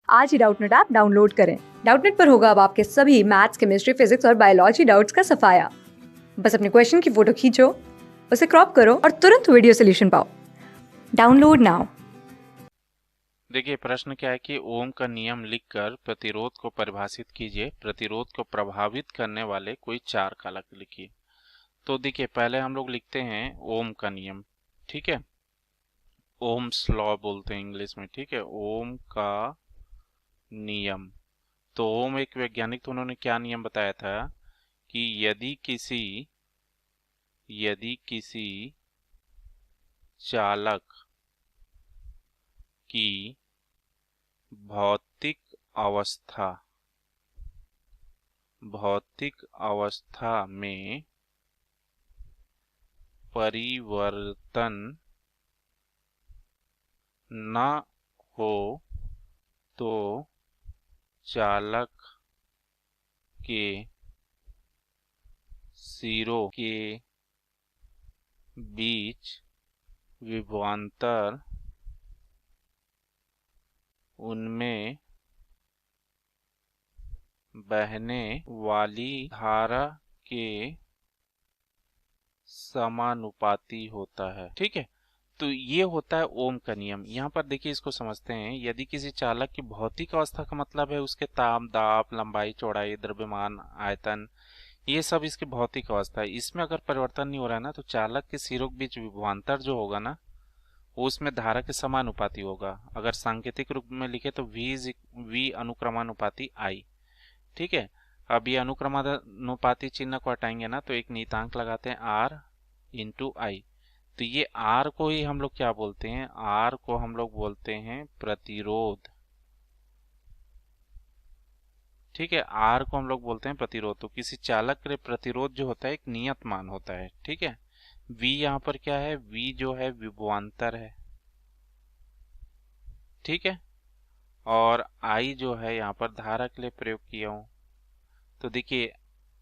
आज ही Doubtnut app download करें। Doubtnut पर होगा अब आपके सभी मैथ्स, केमिस्ट्री, फिजिक्स और बायोलॉजी डाउट्स का सफाया। बस अपने क्वेश्चन की फोटो खींचो, उसे क्रॉप करो और तुरंत वीडियो सोल्यूशन पाओ। Download now. देखिए प्रश्न क्या है कि ओम का नियम लिखकर प्रतिरोध को परिभाषित कीजिए। प्रतिरोध को प्रभावित करने वाले कोई चार कारक लिखिए। तो देखिए पहले हम लोग लिखते हैं ओम का नियम, ठीक है, ओम्स लॉ बोलते हैं इंग्लिश में, ठीक है, ओम का नियम। तो ओम एक वैज्ञानिक, तो उन्होंने क्या नियम बताया था कि यदि किसी चालक की भौतिक अवस्था में परिवर्तन न हो तो चालक के सिरों के बीच विभवांतर उनमें बहने वाली धारा के समानुपाती होता है, ठीक है। तो ये होता है ओम का नियम। यहाँ पर देखिए इसको समझते हैं। यदि किसी चालक की भौतिक अवस्था का मतलब है उसके ताप, दाब, लंबाई, चौड़ाई, द्रव्यमान, आयतन, ये सब इसकी भौतिक अवस्था है। इसमें अगर परिवर्तन नहीं हो रहा है ना, तो चालक के सिरों के बीच विभवांतर जो होगा ना, वो उसमें धारा के समानुपाती होगा। अगर सांकेतिक रूप में लिखे तो v अनुक्रमानुपाती I, ठीक है। अब ये अनुक्रमानुपाती चिन्ह को हटाएंगे ना, तो एक नियतांक लगाते हैं R इंटू I। तो ये R को ही हम लोग क्या बोलते हैं, R को हम लोग बोलते हैं प्रतिरोध, ठीक है। R को हम लोग बोलते हैं प्रतिरोध। तो किसी चालक के लिए प्रतिरोध जो होता है एक नियत मान होता है, ठीक है। V यहाँ पर क्या है, V जो है विभवांतर है, ठीक है। और I जो है यहाँ पर धारा के लिए प्रयोग किया हूं। तो देखिए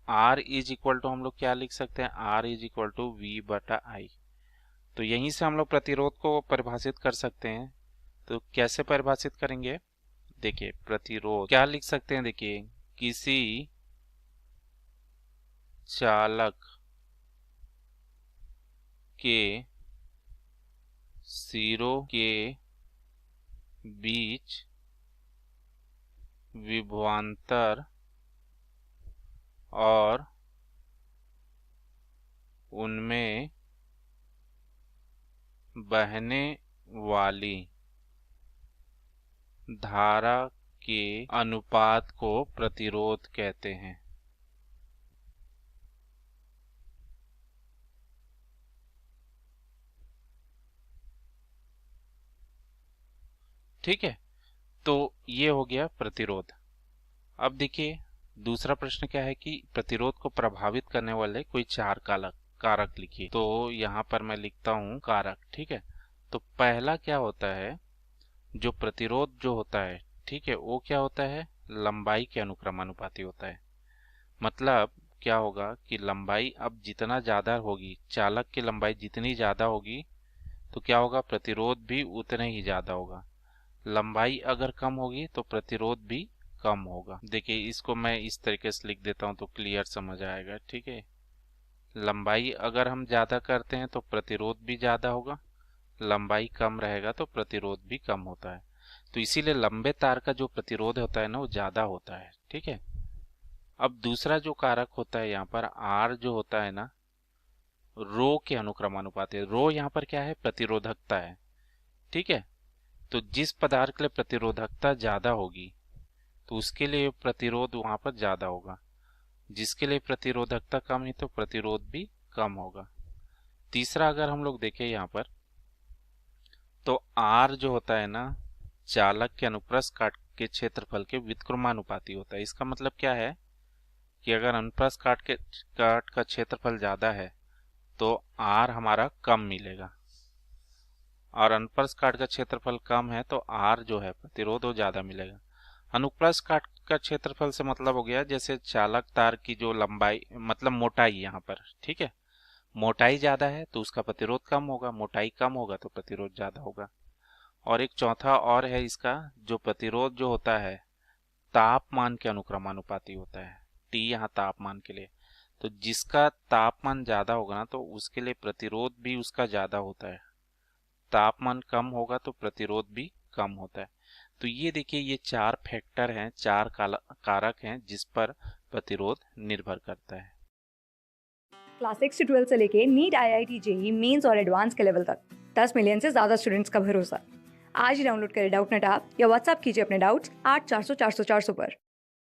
R इज इक्वल टू हम लोग क्या लिख सकते हैं, R is equal to V बटा I। तो यहीं से हम लोग प्रतिरोध को परिभाषित कर सकते हैं। तो कैसे परिभाषित करेंगे, देखिए प्रतिरोध क्या लिख सकते हैं, देखिए किसी चालक के सिरों के बीच विभवांतर और उनमें बहने वाली धारा के अनुपात को प्रतिरोध कहते हैं, ठीक है। तो ये हो गया प्रतिरोध। अब देखिए दूसरा प्रश्न क्या है कि प्रतिरोध को प्रभावित करने वाले कोई चार कारक लिखिए। तो यहाँ पर मैं लिखता हूँ कारक, ठीक है। तो पहला क्या होता है, जो प्रतिरोध जो होता है, ठीक है, वो क्या होता है, लंबाई के अनुक्रमानुपाती होता है। मतलब क्या होगा कि लंबाई अब जितना ज्यादा होगी, चालक की लंबाई जितनी ज्यादा होगी, तो क्या होगा, प्रतिरोध भी उतना ही ज्यादा होगा। लंबाई अगर कम होगी तो प्रतिरोध भी कम होगा। देखिए इसको मैं इस तरीके से लिख देता हूं तो क्लियर समझ आएगा, ठीक है। लंबाई अगर हम ज्यादा करते हैं तो प्रतिरोध भी ज्यादा होगा, लंबाई कम रहेगा तो प्रतिरोध भी कम होता है। तो इसीलिए लंबे तार का जो प्रतिरोध होता है ना, वो ज्यादा होता है, ठीक है। अब दूसरा जो कारक होता है यहाँ पर R जो होता है ना, रो के अनुक्रमानुपाती है। रो यहाँ पर क्या है, प्रतिरोधकता है, ठीक है। तो जिस पदार्थ के लिए प्रतिरोधकता ज्यादा होगी तो उसके लिए प्रतिरोध वहां पर ज्यादा होगा, जिसके लिए प्रतिरोधकता कम है तो प्रतिरोध भी कम होगा। तीसरा अगर हम लोग देखें यहाँ पर, तो R जो होता है ना, चालक के अनुप्रस्थ काट के क्षेत्रफल के व्युत्क्रमानुपाती होता है। इसका मतलब क्या है कि अगर अनुप्रस्थ काट का क्षेत्रफल ज्यादा है तो R हमारा कम मिलेगा, और अनुप्रस्थ काट का क्षेत्रफल कम है तो R जो है प्रतिरोध वो ज्यादा मिलेगा। अनुप्रस्थ काट का क्षेत्रफल से मतलब हो गया जैसे चालक तार की जो लंबाई, मतलब मोटाई यहाँ पर, ठीक है, मोटाई ज्यादा है तो उसका प्रतिरोध कम होगा, मोटाई कम होगा तो प्रतिरोध ज्यादा होगा। और एक चौथा और है इसका, जो प्रतिरोध जो होता है तापमान के अनुक्रमानुपाती होता है। टी यहाँ तापमान के लिए, तो जिसका तापमान ज्यादा होगा ना तो उसके लिए प्रतिरोध भी उसका ज्यादा होता है, तापमान कम होगा तो प्रतिरोध भी कम होता है। तो ये देखिए, ये चार फैक्टर हैं, चार कारक हैं जिस पर प्रतिरोध निर्भर करता है। क्लास 6 से 12 से लेके नीट, IIT, जेई मेंस और एडवांस के लेवल तक 10 मिलियन से ज्यादा स्टूडेंट्स का भरोसा। आज ही डाउनलोड करें डाउटनेट ऐप या व्हाट्सएप कीजिए अपने डाउट्स 8400 400 400 पर।